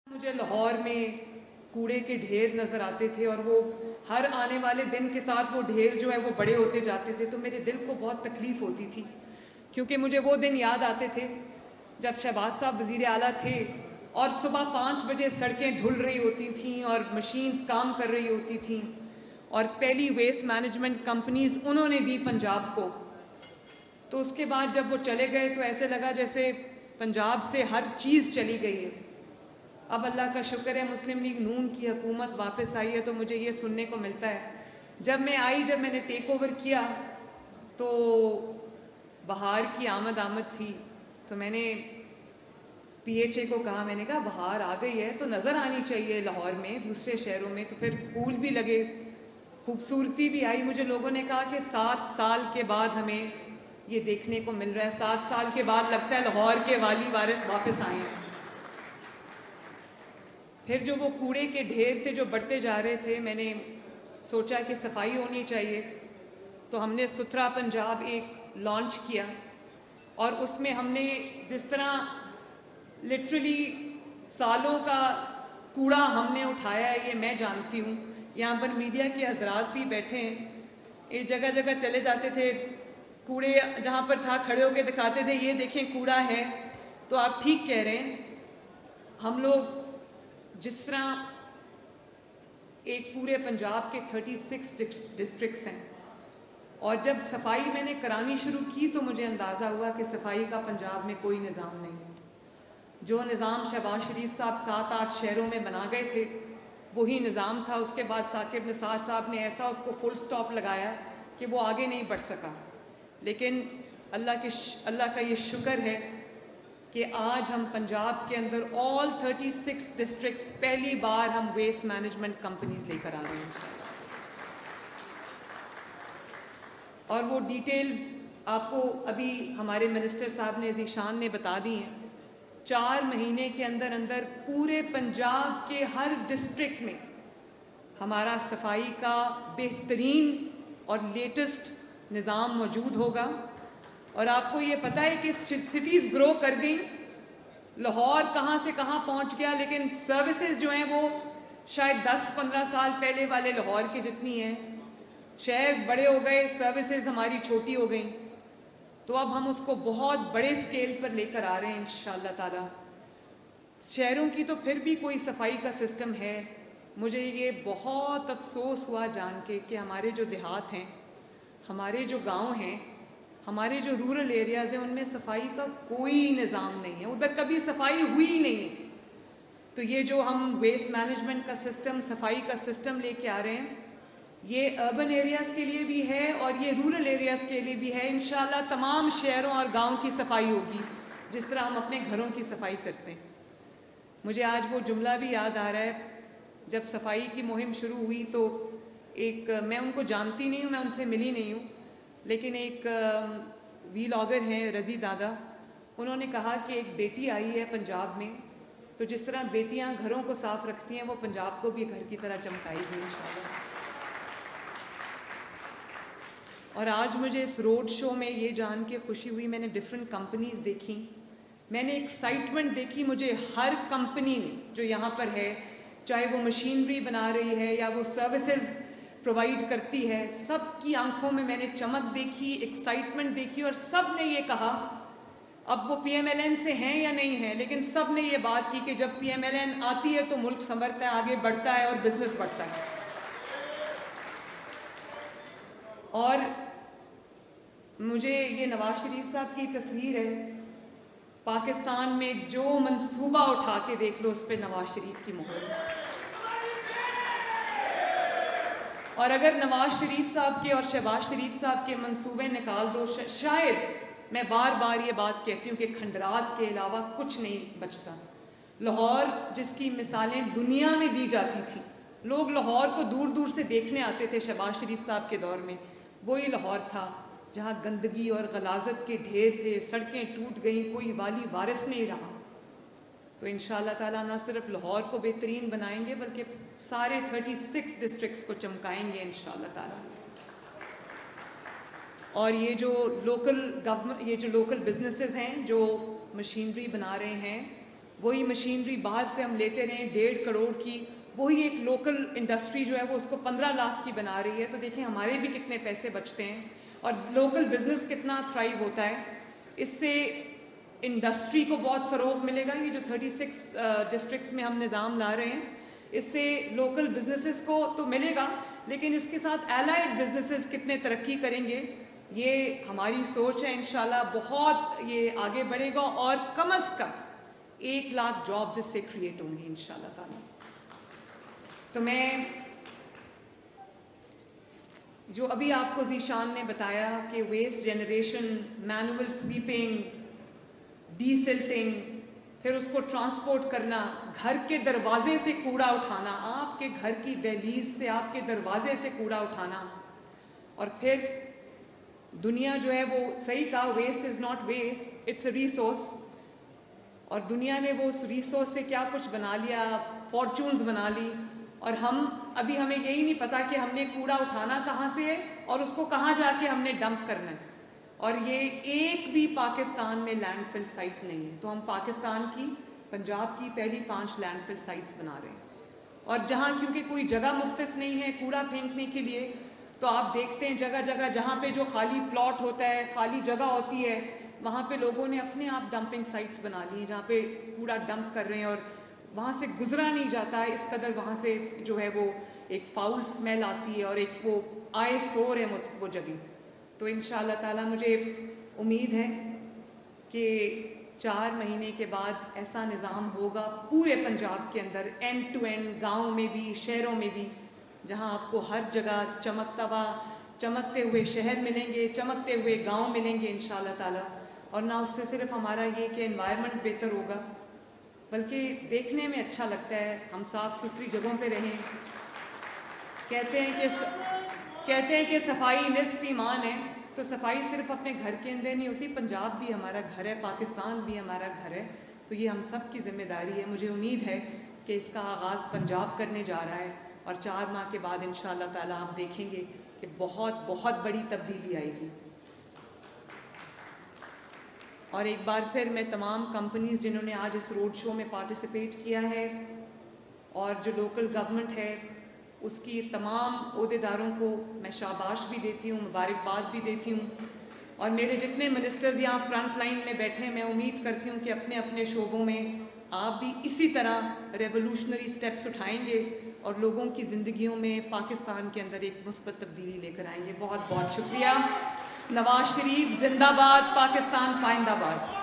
مجھے لاہور میں کوڑے کے ڈھیر نظر آتے تھے اور وہ ہر آنے والے دن کے ساتھ وہ ڈھیر جو ہے وہ بڑے ہوتے جاتے تھے، تو میرے دل کو بہت تکلیف ہوتی تھی، کیونکہ مجھے وہ دن یاد آتے تھے جب شہباز صاحب وزیر اعلیٰ تھے اور صبح 5 بجے سڑکیں دھل رہی ہوتی تھیں اور مشینز کام کر رہی ہوتی تھیں، اور پہلی ویسٹ مینجمنٹ کمپنیز انہوں نے دی پنجاب کو۔ تو اس کے بعد جب وہ چلے گئے تو ایسے لگا جیسے پنجاب سے ہر چیز چلی گئی ہے۔ اب اللہ کا شکر ہے مسلم لیگ نون کی حکومت واپس آئی ہے، تو مجھے یہ سننے کو ملتا ہے جب میں نے ٹیک اوور کیا تو بہار کی آمد تھی، تو میں نے پی ایچ اے کو کہا، میں نے کہا بہار آ گئی ہے تو نظر آنی چاہیے لاہور میں، دوسرے شہروں میں، تو پھر پھول بھی لگے، خوبصورتی بھی آئی۔ مجھے لوگوں نے کہا کہ 7 سال کے بعد ہمیں یہ دیکھنے کو مل رہا ہے، 7 سال کے بعد لگتا ہے لاہور کے والی وارث واپس آئے ہیں۔ پھر جو وہ کوڑے کے ڈھیر تھے جو بڑھتے جا رہے تھے، میں نے سوچا کہ صفائی ہونی چاہیے، تو ہم نے ستھرا پنجاب ایک لانچ کیا، اور اس میں ہم نے جس طرح لٹرلی سالوں کا کوڑا ہم نے اٹھایا ہے، یہ میں جانتی ہوں۔ یہاں پر میڈیا کے حضرات بھی بیٹھے ہیں، ایک جگہ جگہ چلے جاتے تھے، کوڑے جہاں پر تھا کھڑے ہو کے دکھاتے تھے یہ دیکھیں کوڑا ہے۔ تو آپ ٹھیک کہہ رہے ہیں، ہم لوگ جس طرح ایک پورے پنجاب کے 36 ڈسٹرکٹس ہیں، اور جب صفائی میں نے کرانی شروع کی تو مجھے اندازہ ہوا کہ صفائی کا پنجاب میں کوئی نظام نہیں ہے۔ جو نظام شہباز شریف صاحب 7-8 شہروں میں بنا گئے تھے وہی نظام تھا۔ اس کے بعد ثاقب نثار صاحب نے ایسا اس کو فل سٹاپ لگایا کہ وہ آگے نہیں بڑھ سکا، لیکن اللہ کا یہ شکر ہے کہ آج ہم پنجاب کے اندر آل 36 ڈسٹرکٹس پہلی بار ہم ویسٹ مینجمنٹ کمپنیز لے کر آ رہے ہیں، اور وہ ڈیٹیلز آپ کو ابھی ہمارے منسٹر صاحب نے ذیشان نے بتا دی ہیں۔ 4 مہینے کے اندر اندر پورے پنجاب کے ہر ڈسٹرکٹ میں ہمارا صفائی کا بہترین اور لیٹسٹ نظام موجود ہوگا۔ اور آپ کو یہ پتہ ہے کہ سٹیز گرو کر گئیں، لاہور کہاں سے کہاں پہنچ گیا، لیکن سروسز جو ہیں وہ شاید 10-15 سال پہلے والے لاہور کی جتنی ہیں۔ شہر بڑے ہو گئے، سروسز ہماری چھوٹی ہو گئیں، تو اب ہم اس کو بہت بڑے سکیل پر لے کر آ رہے ہیں انشاءاللہ تعالی۔ شہروں کی تو پھر بھی کوئی صفائی کا سسٹم ہے۔ مجھے یہ بہت افسوس ہوا جان کے کہ ہمارے جو دیہات ہیں، ہمارے جو گاؤں ہیں، ہمارے جو رورل ایریاز ہیں، ان میں صفائی کا کوئی نظام نہیں ہے، ادھر کبھی صفائی ہوئی ہی نہیں ہے۔ تو یہ جو ہم ویسٹ مینجمنٹ کا سسٹم، صفائی کا سسٹم لے کے آ رہے ہیں، یہ اربن ایریاز کے لیے بھی ہے اور یہ رورل ایریاز کے لیے بھی ہے۔ انشاءاللہ تمام شہروں اور گاؤں کی صفائی ہوگی جس طرح ہم اپنے گھروں کی صفائی کرتے ہیں۔ مجھے آج وہ جملہ بھی یاد آ رہا ہے، جب صفائی کی مہم شروع ہوئی تو میں ان کو جانتی نہیں ہوں، میں ان سے ملی نہیں ہوں، لیکن ایک ویلاگر ہیں رضی دادا، انہوں نے کہا کہ ایک بیٹی آئی ہے پنجاب میں، تو جس طرح بیٹیاں گھروں کو صاف رکھتی ہیں وہ پنجاب کو بھی گھر کی طرح چمکائے گی انشاءاللہ۔ اور آج مجھے اس روڈ شو میں یہ جان کے خوشی ہوئی، میں نے ڈیفرنٹ کمپنیز دیکھیں، میں نے ایکسائٹمنٹ دیکھی، مجھے ہر کمپنی نے جو یہاں پر ہے، چاہے وہ مشینری بنا رہی ہے یا وہ سروسز پرووائڈ کرتی ہے، سب کی آنکھوں میں نے چمک دیکھی، ایکسائٹمنٹ دیکھی، اور سب نے یہ کہا، اب وہ پی ایم ایل این سے ہیں یا نہیں ہیں، لیکن سب نے یہ بات کی کہ جب پی ایم ایل این آتی ہے تو ملک سنورتا ہے، آگے بڑھتا ہے اور بزنس بڑھتا ہے۔ اور مجھے یہ نواز شریف صاحب کی تصویر ہے، پاکستان میں جو منصوبہ اٹھا کے دیکھ لو اس پہ نواز شریف کی مہر ہے۔ اور اگر نواز شریف صاحب کے اور شہباز شریف صاحب کے منصوبے نکال دو، شاید میں بار بار یہ بات کہتی ہوں کہ کھنڈرات کے علاوہ کچھ نہیں بچتا۔ لاہور جس کی مثالیں دنیا میں دی جاتی تھیں، لوگ لاہور کو دور دور سے دیکھنے آتے تھے شہباز شریف صاحب کے دور میں، وہی لاہور تھا جہاں گندگی اور غلاظت کے ڈھیر تھے، سڑکیں ٹوٹ گئیں، کوئی والی وارث نہیں رہا۔ تو انشاءاللہ تعالیٰ نہ صرف لاہور کو بہترین بنائیں گے بلکہ سارے 36 ڈسٹرکٹس کو چمکائیں گے انشاءاللہ تعالیٰ۔ اور یہ جو لوکل بزنسز ہیں جو مشینری بنا رہے ہیں، وہی مشینری باہر سے ہم لیتے رہیں 1.5 کروڑ کی، وہی ایک لوکل انڈسٹری جو ہے وہ اس کو 15 لاکھ کی بنا رہی ہے، تو دیکھیں ہمارے بھی کتنے پیسے بچتے ہیں اور لوکل بزنس کتنا تھرائیو ہوتا ہے. اس سے انڈسٹری کو بہت فروغ ملے گا. یہ جو 36 ڈسٹرکٹس میں ہم نظام لا رہے ہیں اس سے لوکل بزنسز کو تو ملے گا، لیکن اس کے ساتھ الائڈ بزنسز کتنے ترقی کریں گے، یہ ہماری سوچ ہے. انشاءاللہ بہت یہ آگے بڑھے گا اور کم از کم 1 لاکھ جابز اس سے کریٹ ہوں گی انشاءاللہ تعالی. تو میں جو ابھی آپ کو ذیشان نے بتایا کہ waste generation, manual sweeping, desilting, پھر اس کو ٹرانسپورٹ کرنا، گھر کے دروازے سے کوڑا اٹھانا، آپ کے گھر کی دہلیز سے، آپ کے دروازے سے کوڑا اٹھانا، اور پھر دنیا جو ہے وہ صحیح کہا waste is not waste, it's a resource. اور دنیا نے وہ اس ریسورس سے کیا کچھ بنا لیا، فارچونز بنا لی، اور ہمیں یہی نہیں پتا کہ ہم نے کوڑا اٹھانا کہاں سے ہے اور اس کو کہاں جا کے ہم نے ڈمپ کرنا ہے. اور یہ ایک بھی پاکستان میں لینڈ فل سائٹ نہیں ہے. تو ہم پاکستان کی، پنجاب کی پہلی 5 لینڈ فل سائٹس بنا رہے ہیں. اور جہاں کیونکہ کوئی جگہ مختص نہیں ہے کوڑا پھینکنے کے لیے، تو آپ دیکھتے ہیں جگہ جگہ جہاں پہ جو خالی پلاٹ ہوتا ہے، خالی جگہ ہوتی ہے، وہاں پہ لوگوں نے اپنے آپ ڈمپنگ سائٹس بنا لی ہیں جہاں پہ کوڑا ڈمپ کر رہے ہیں اور وہاں سے گزرا نہیں جاتا ہے. اس قدر وہاں سے جو ہے وہ ایک فاؤل سمیل آتی ہے اور ایک وہ آئے سور ہے وہ جگہ. تو انشاءاللہ تعالی مجھے امید ہے کہ 4 مہینے کے بعد ایسا نظام ہوگا پورے پنجاب کے اندر، اینڈ ٹو اینڈ، گاؤں میں بھی، شہروں میں بھی، جہاں آپ کو ہر جگہ چمکتے ہوئے شہر ملیں گے، چمکتے ہوئے گاؤں ملیں گے انشاءاللہ تعالی. اور نہ اس سے صرف ہمارا یہ کہ انوائرمنٹ بہتر ہوگا، بلکہ دیکھنے میں اچھا لگتا ہے. ہم صاف ستھری جگہوں پہ رہیں. کہتے ہیں کہ صفائی نصف ایمان ہے. تو صفائی صرف اپنے گھر کے اندر نہیں ہوتی، پنجاب بھی ہمارا گھر ہے، پاکستان بھی ہمارا گھر ہے. تو یہ ہم سب کی ذمہ داری ہے. مجھے امید ہے کہ اس کا آغاز پنجاب کرنے جا رہا ہے اور 4 ماہ کے بعد انشاءاللہ تعالی آپ دیکھیں گے کہ بہت بہت بڑی تبدیلی آئے گی. اور ایک بار پھر میں تمام کمپنیز جنہوں نے آج اس روڈ شو میں پارٹیسپیٹ کیا ہے اور جو لوکل گورنمنٹ ہے اس کی تمام عہدیداروں کو میں شاباش بھی دیتی ہوں، مبارکباد بھی دیتی ہوں. اور میرے جتنے منسٹرز یہاں فرنٹ لائن میں بیٹھے ہیں، میں امید کرتی ہوں کہ اپنے اپنے شعبوں میں آپ بھی اسی طرح ریولوشنری سٹیپس اٹھائیں گے اور لوگوں کی زندگیوں میں پاکستان کے اندر ایک مثبت تبدیلی لے کر آئیں گے. بہت بہت شکریہ. نواز شریف زندہ باد، پاکستان پائندہ باد.